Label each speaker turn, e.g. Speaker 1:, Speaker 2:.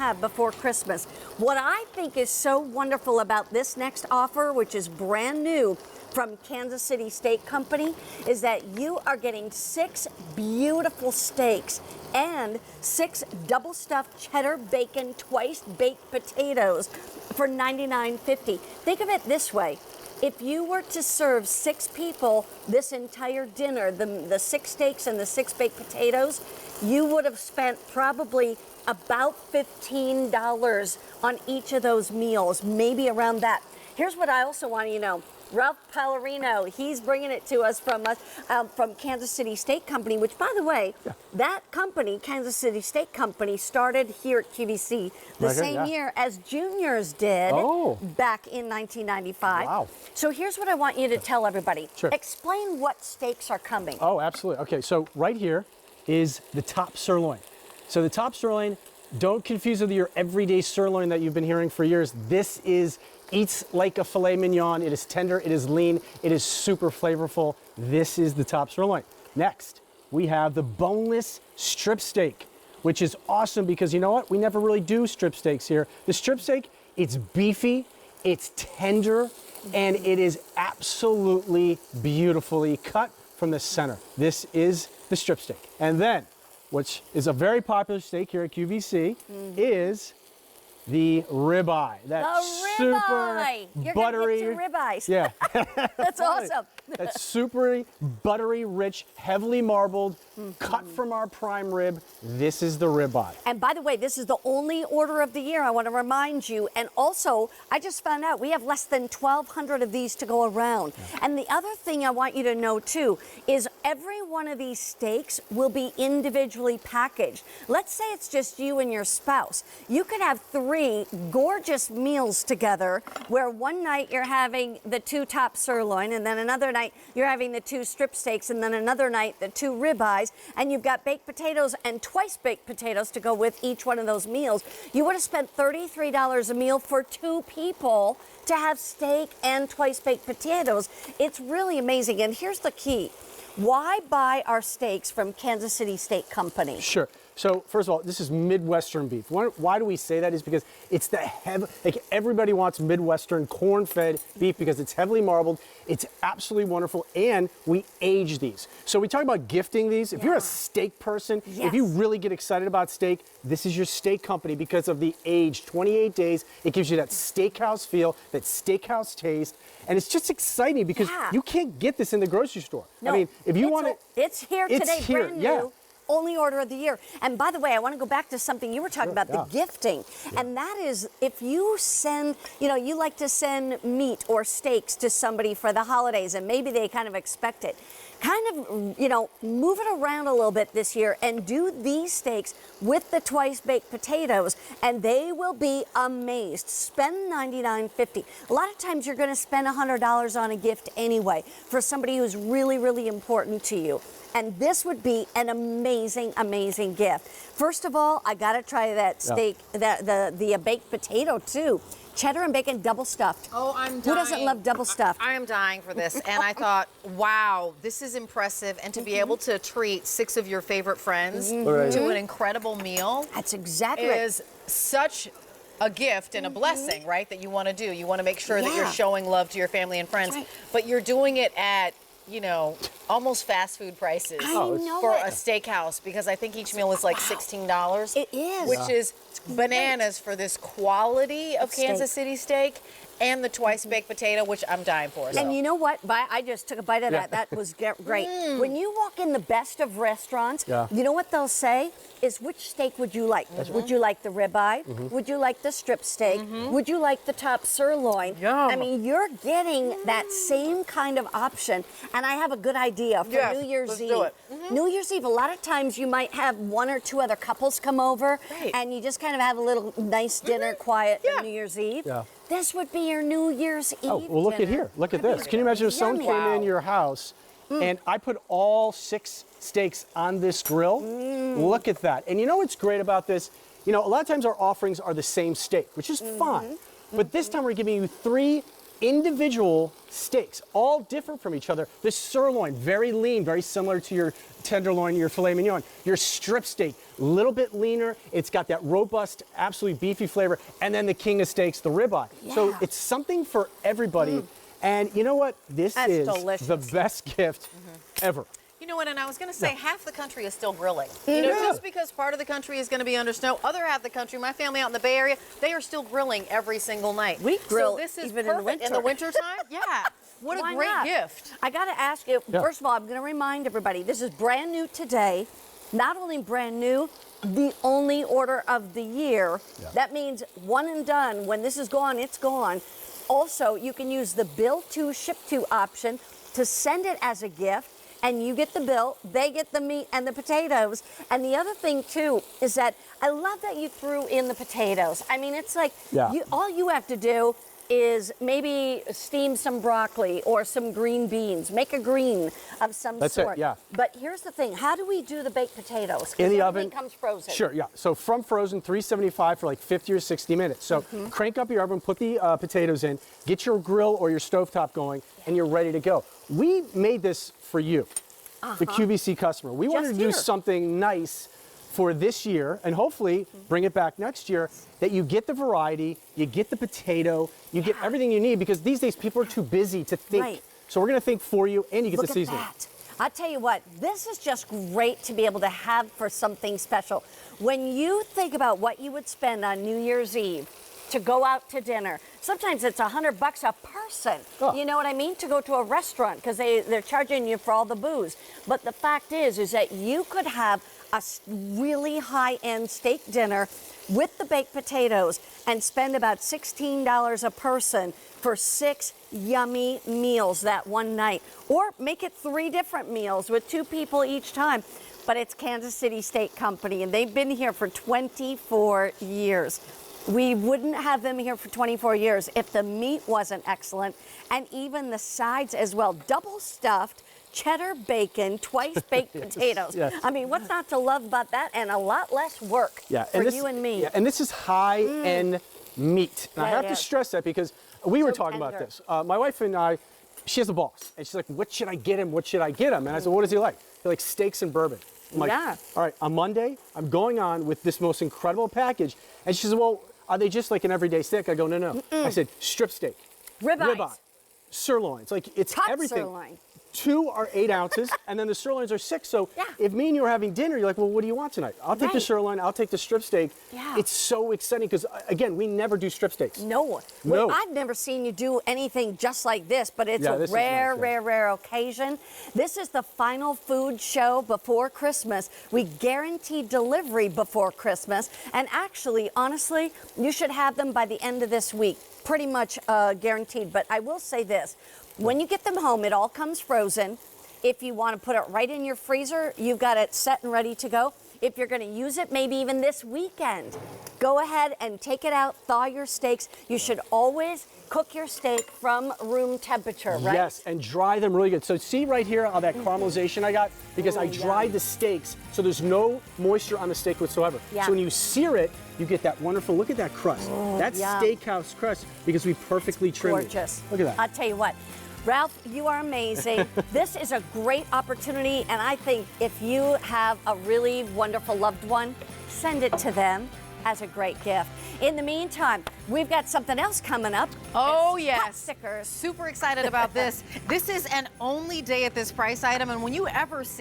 Speaker 1: have before Christmas. What I think is so wonderful about this next offer, which is brand new from Kansas City Steak Company, is that you are getting 6 beautiful steaks and 6 double stuffed cheddar bacon twice baked potatoes for $99.50. Think of it this way. If you were to serve 6 people this entire dinner, the 6 steaks and the 6 baked potatoes, you would have spent probably about $15 on each of those meals, maybe around that. Here's what I also want you to know. Ralph Pallarino, he's bringing it to us from Kansas City Steak Company, which, by the way, that company, Kansas City Steak Company, started here at QVC the same year as Juniors did back in 1995.
Speaker 2: Wow.
Speaker 1: So here's what I want you to tell everybody.
Speaker 2: Sure.
Speaker 1: Explain what steaks are coming.
Speaker 2: Oh, absolutely. Okay, so right here is the top sirloin. So the top sirloin, don't confuse it with your everyday sirloin that you've been hearing for years. This eats like a filet mignon. It is tender, it is lean, it is super flavorful. This is the top sirloin. Next, we have the boneless strip steak, which is awesome because you know what? We never really do strip steaks here. The strip steak, it's beefy, it's tender, and it is absolutely beautifully cut from the center. This is the strip steak. And then, which is a very popular steak here at QVC, is the ribeye. That
Speaker 1: ribeye.
Speaker 2: Super buttery.
Speaker 1: You're gonna get 2 ribeyes.
Speaker 2: Yeah.
Speaker 1: That's awesome.
Speaker 2: That's super buttery rich, heavily marbled, cut from our prime rib. This is the ribeye.
Speaker 1: And by the way, this is the only order of the year, I want to remind you. And also, I just found out we have less than 1,200 of these to go around. And the other thing I want you to know too is every one of these steaks will be individually packaged. Let's say it's just you and your spouse. You could have 3 gorgeous meals together where one night you're having the 2 top sirloin, and then another night you're having the 2 strip steaks, and then another night the 2 ribeyes, and you've got baked potatoes and twice baked potatoes to go with each one of those meals. You would have spent $33 a meal for 2 people to have steak and twice baked potatoes. It's really amazing. And here's the key. Why buy our steaks from Kansas City Steak Company?
Speaker 2: Sure. So first of all, this is Midwestern beef. Why do we say that? Is because it's the like everybody wants Midwestern corn-fed beef because it's heavily marbled. It's absolutely wonderful, and we age these. So we talk about gifting these. If you're a steak person, if you really get excited about steak, this is your steak company because of the age, 28 days. It gives you that steakhouse feel, that steakhouse taste, and it's just exciting because you can't get this in the grocery store.
Speaker 1: No,
Speaker 2: I mean, if you want it,
Speaker 1: it's here today, brand new.
Speaker 2: Yeah.
Speaker 1: Only order of the year. And by the way, I want to go back to something you were talking about, the gifting. And that is, if you send, you like to send meat or steaks to somebody for the holidays, and maybe they kind of expect it. Kind of, move it around a little bit this year and do these steaks with the twice baked potatoes, and they will be amazed. Spend $99.50. A lot of times you're going to spend $100 on a gift anyway for somebody who's really, really important to you. And this would be an amazing, amazing gift. First of all, I gotta try that steak, the baked potato too. Cheddar and bacon double stuffed.
Speaker 3: Oh, I'm dying.
Speaker 1: Who doesn't love double stuffed?
Speaker 3: I am dying for this. And I thought, wow, this is impressive. And to be able to treat 6 of your favorite friends to an incredible meal.
Speaker 1: That's exactly
Speaker 3: is such a gift and a blessing, right? That you want to do. You want to make sure that you're showing love to your family and friends. But you're doing it at almost fast food prices for a steakhouse, because I think each meal is like $16.
Speaker 1: It is.
Speaker 3: Which is bananas for this quality of Kansas City steak and the twice baked potato, which I'm dying for.
Speaker 1: And you know what? I just took a bite of that. That was great. When you walk in the best of restaurants, you know what they'll say is, which steak would you like? Would you like the ribeye? Would you like the strip steak? Would you like the top sirloin? I mean, you're getting that same kind of option. And I have a good idea for New Year's Eve.
Speaker 3: Do it.
Speaker 1: New Year's Eve, a lot of times you might have 1 or 2 other couples come over, and you just kind of have a little nice dinner, quiet on New Year's Eve. This would be your New Year's Eve.
Speaker 2: Oh, well, look at here. Look at this. Can you imagine if someone came in your house and I put all 6 steaks on this grill? Look at that. And you know what's great about this? A lot of times our offerings are the same steak, which is fine. But this time we're giving you 3 individual steaks, all different from each other. The sirloin, very lean, very similar to your tenderloin, your filet mignon. Your strip steak, a little bit leaner. It's got that robust, absolutely beefy flavor. And then the king of steaks, the ribeye.
Speaker 1: Yeah.
Speaker 2: So it's something for everybody. And you know what? This is
Speaker 1: delicious.
Speaker 2: the best gift ever.
Speaker 3: You know what, and I was going to say, half the country is still grilling. You know, just because part of the country is going to be under snow, other half of the country, my family out in the Bay Area, they are still grilling every single night.
Speaker 1: We grill
Speaker 3: so this is
Speaker 1: even
Speaker 3: perfect.
Speaker 1: in the winter.
Speaker 3: Wintertime? Yeah. What a
Speaker 1: Why
Speaker 3: great
Speaker 1: not?
Speaker 3: gift.
Speaker 1: I got to ask you, first of all, I'm going to remind everybody, this is brand new today. Not only brand new, the only order of the year.
Speaker 2: Yeah.
Speaker 1: That means one and done. When this is gone, it's gone. Also, you can use the bill to, ship to option to send it as a gift. And you get the bill, they get the meat and the potatoes. And the other thing too is that I love that you threw in the potatoes. I mean, it's like all you have to do is maybe steam some broccoli or some green beans, make a green of some
Speaker 2: That's
Speaker 1: sort.
Speaker 2: it, yeah.
Speaker 1: But here's the thing, how do we do the baked potatoes? 'Cause
Speaker 2: In the
Speaker 1: everything
Speaker 2: oven.
Speaker 1: comes frozen.
Speaker 2: Sure, yeah. So from frozen, 375 for like 50 or 60 minutes. So crank up your oven, put the potatoes in, get your grill or your stovetop going, and you're ready to go. We made this for you, the QVC customer. We wanted to do something nice for this year and hopefully bring it back next year, that you get the variety, you get the potato, you get everything you need, because these days people are too busy to think.
Speaker 1: Right.
Speaker 2: So we're going to think for you, and you get
Speaker 1: Look
Speaker 2: the seasoning.
Speaker 1: at that. I tell you what, this is just great to be able to have for something special. When you think about what you would spend on New Year's Eve to go out to dinner, sometimes it's $100 a person.
Speaker 2: Oh.
Speaker 1: You know what I mean? To go to a restaurant because they're charging you for all the booze. But the fact is that you could have a really high-end steak dinner with the baked potatoes and spend about $16 a person for 6 yummy meals that one night. Or make it 3 different meals with 2 people each time. But it's Kansas City Steak Company, and they've been here for 24 years. We wouldn't have them here for 24 years if the meat wasn't excellent, and even the sides as well. Double stuffed cheddar bacon, twice baked potatoes.
Speaker 2: Yes.
Speaker 1: I mean, what's not to love about that? And a lot less work for you and me.
Speaker 2: Yeah, and this is high-end meat. And I have to stress that because we were talking about this. My wife and I, she has a boss, and she's like, what should I get him? What should I get him? And I said, what does he like? He likes steaks and bourbon. I'm like, all right, on Monday, I'm going on with this most incredible package. And she says, well, are they just like an everyday steak? I go, no. I said, strip steak.
Speaker 1: Ribeye.
Speaker 2: Sirloins. Like, it's
Speaker 1: Top
Speaker 2: everything.
Speaker 1: sirloin.
Speaker 2: 2 are 8 ounces, and then the sirloins are 6. So if me and you are having dinner, you're like, well, what do you want tonight? I'll take the sirloin, I'll take the strip steak.
Speaker 1: Yeah.
Speaker 2: It's so exciting because, again, we never do strip steaks.
Speaker 1: No. Well, I've never seen you do anything just like this, but it's a rare occasion. This is the final food show before Christmas. We guarantee delivery before Christmas. And actually, honestly, you should have them by the end of this week. Pretty much guaranteed. But I will say this. When you get them home, it all comes frozen. If you want to put it right in your freezer, you've got it set and ready to go. If you're going to use it, maybe even this weekend, go ahead and take it out, thaw your steaks. You should always cook your steak from room temperature, right?
Speaker 2: Yes, and dry them really good. So see right here all that caramelization I got? Because I dried the steaks, so there's no moisture on the steak whatsoever.
Speaker 1: Yeah.
Speaker 2: So when you sear it, you get that wonderful, look at that crust. That's steakhouse crust because we perfectly trimmed it.
Speaker 1: Gorgeous.
Speaker 2: Look at that.
Speaker 1: I'll tell you what. Ralph, you are amazing. This is a great opportunity, and I think if you have a really wonderful loved one, send it to them as a great gift. In the meantime, we've got something else coming up.
Speaker 3: Oh,
Speaker 1: It's
Speaker 3: yes.
Speaker 1: pot stickers.
Speaker 3: Super excited about this. This is an only day at this price item, and when you ever see